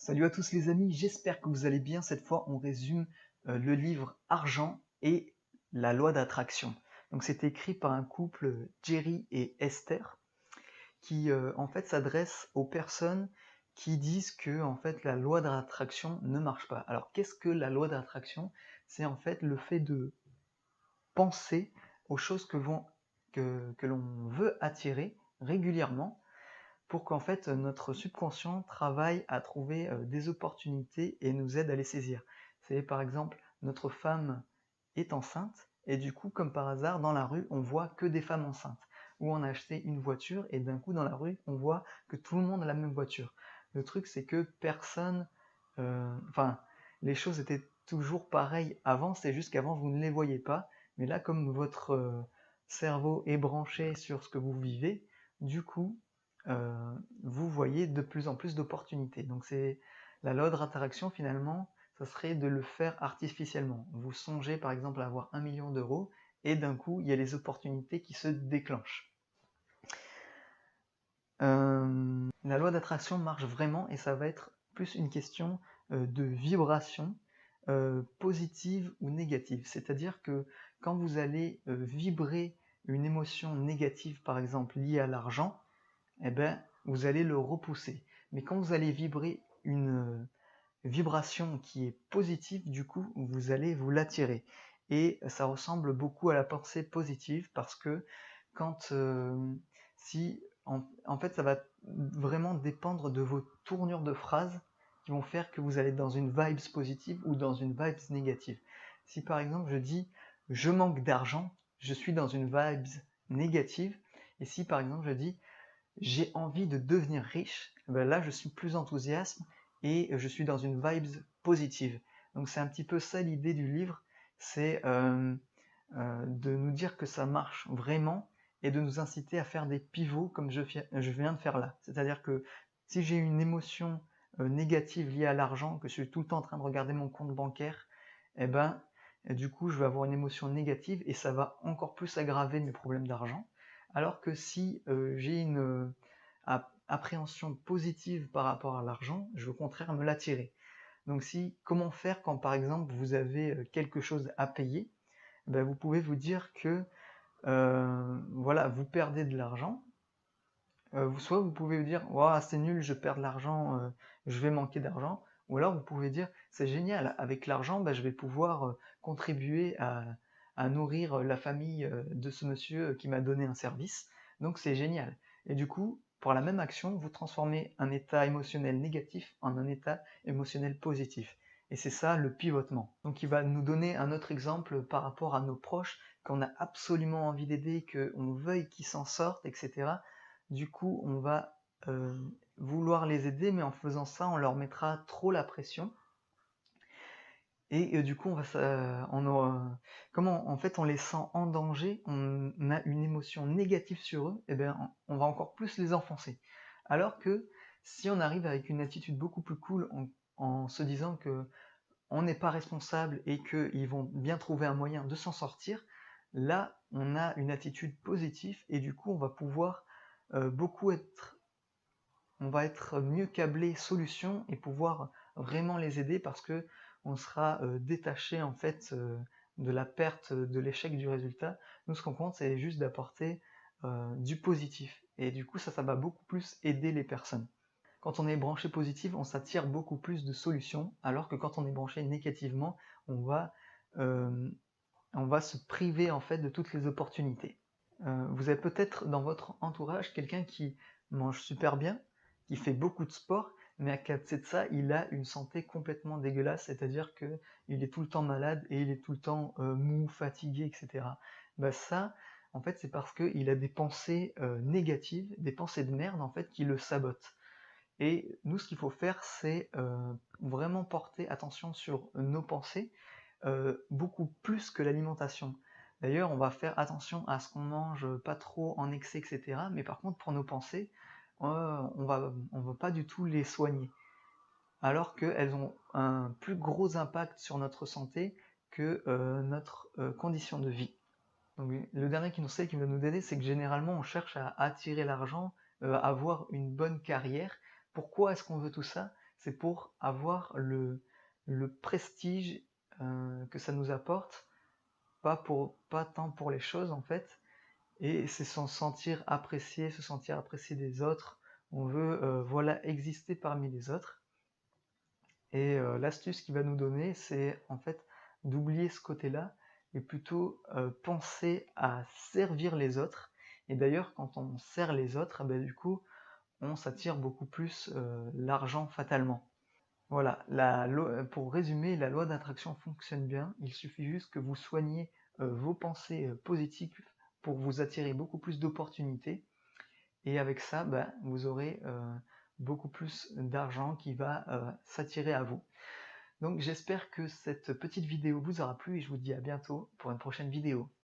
Salut à tous les amis, j'espère que vous allez bien. Cette fois, on résume le livre Argent et la loi d'attraction. Donc, c'est écrit par un couple, Jerry et Esther, qui en fait s'adresse aux personnes qui disent que en fait la loi d'attraction ne marche pas. Alors, qu'est-ce que la loi d'attraction? C'est en fait le fait de penser aux choses que l'on veut attirer régulièrement pour qu'en fait notre subconscient travaille à trouver des opportunités et nous aide à les saisir. C'est par exemple, notre femme est enceinte et du coup, comme par hasard, dans la rue, on voit que des femmes enceintes. Ou on a acheté une voiture et d'un coup, dans la rue, on voit que tout le monde a la même voiture. Le truc, c'est que personne... Enfin, les choses étaient toujours pareilles avant, c'est juste qu'avant, vous ne les voyez pas. Mais là, comme votre cerveau est branché sur ce que vous vivez, du coup, vous voyez de plus en plus d'opportunités. Donc c'est la loi d'attraction finalement, ça serait de le faire artificiellement. Vous songez par exemple à avoir 1 million d'euros et d'un coup il y a les opportunités qui se déclenchent. La loi d'attraction marche vraiment et ça va être plus une question de vibration positive ou négative. C'est-à-dire que quand vous allez vibrer une émotion négative par exemple liée à l'argent, eh ben, vous allez le repousser. Mais quand vous allez vibrer une vibration qui est positive, du coup, vous allez vous l'attirer. Et ça ressemble beaucoup à la pensée positive parce que quand si en fait ça va vraiment dépendre de vos tournures de phrases qui vont faire que vous allez être dans une vibes positive ou dans une vibes négative. Si par exemple je dis je manque d'argent, je suis dans une vibes négative. Et si par exemple je dis j'ai envie de devenir riche, ben là je suis plus enthousiaste et je suis dans une vibes positive. Donc c'est un petit peu ça l'idée du livre, c'est de nous dire que ça marche vraiment et de nous inciter à faire des pivots comme je viens de faire là. C'est-à-dire que si j'ai une émotion négative liée à l'argent, que je suis tout le temps en train de regarder mon compte bancaire, et ben du coup je vais avoir une émotion négative et ça va encore plus aggraver mes problèmes d'argent. Alors que si j'ai une appréhension positive par rapport à l'argent, je vais au contraire me l'attirer. Donc comment faire quand par exemple vous avez quelque chose à payer, ben, vous pouvez vous dire que voilà, vous perdez de l'argent, soit vous pouvez vous dire wow, c'est nul, je perds de l'argent, je vais manquer d'argent, ou alors vous pouvez dire c'est génial, avec l'argent ben, je vais pouvoir contribuer à nourrir la famille de ce monsieur qui m'a donné un service, donc c'est génial. Et du coup, pour la même action, vous transformez un état émotionnel négatif en un état émotionnel positif. Et c'est ça le pivotement. Donc il va nous donner un autre exemple par rapport à nos proches qu'on a absolument envie d'aider, qu'on veuille qu'ils s'en sortent, etc. Du coup, on va vouloir les aider, mais en faisant ça, on leur mettra trop la pression. Et du coup, comment en fait on les sent en danger, on a une émotion négative sur eux, et bien on va encore plus les enfoncer. Alors que si on arrive avec une attitude beaucoup plus cool en se disant que on n'est pas responsable et qu'ils vont bien trouver un moyen de s'en sortir, là on a une attitude positive et du coup on va pouvoir on va être mieux câblé solution et pouvoir vraiment les aider parce que on sera détaché en fait de la perte, de l'échec du résultat. Nous ce qu'on compte c'est juste d'apporter du positif et du coup ça va beaucoup plus aider les personnes. Quand on est branché positif, on s'attire beaucoup plus de solutions, alors que quand on est branché négativement, on va, euh, on va se priver en fait de toutes les opportunités. Vous avez peut-être dans votre entourage quelqu'un qui mange super bien, qui fait beaucoup de sport, mais à côté de ça, il a une santé complètement dégueulasse, c'est-à-dire qu'il est tout le temps malade et il est tout le temps mou, fatigué, etc. Bah ça, en fait, c'est parce qu'il a des pensées négatives, des pensées de merde en fait qui le sabotent. Et nous, ce qu'il faut faire, c'est vraiment porter attention sur nos pensées, beaucoup plus que l'alimentation. D'ailleurs, on va faire attention à ce qu'on mange pas trop en excès, etc. Mais par contre, pour nos pensées, on va pas du tout les soigner. Alors qu'elles ont un plus gros impact sur notre santé que notre condition de vie. Donc, le dernier conseil qui va nous donner, c'est que généralement on cherche à attirer l'argent, avoir une bonne carrière. Pourquoi est-ce qu'on veut tout ça? c'est pour avoir le prestige que ça nous apporte, pas tant pour les choses en fait, et c'est se sentir apprécié des autres. On veut voilà, exister parmi les autres. Et l'astuce qu'il va nous donner, c'est en fait d'oublier ce côté-là et plutôt penser à servir les autres. Et d'ailleurs, quand on sert les autres, ben, du coup, on s'attire beaucoup plus l'argent fatalement. Voilà, pour résumer, la loi d'attraction fonctionne bien. Il suffit juste que vous soigniez vos pensées positives pour vous attirer beaucoup plus d'opportunités. Et avec ça, ben, vous aurez beaucoup plus d'argent qui va s'attirer à vous. Donc j'espère que cette petite vidéo vous aura plu et je vous dis à bientôt pour une prochaine vidéo.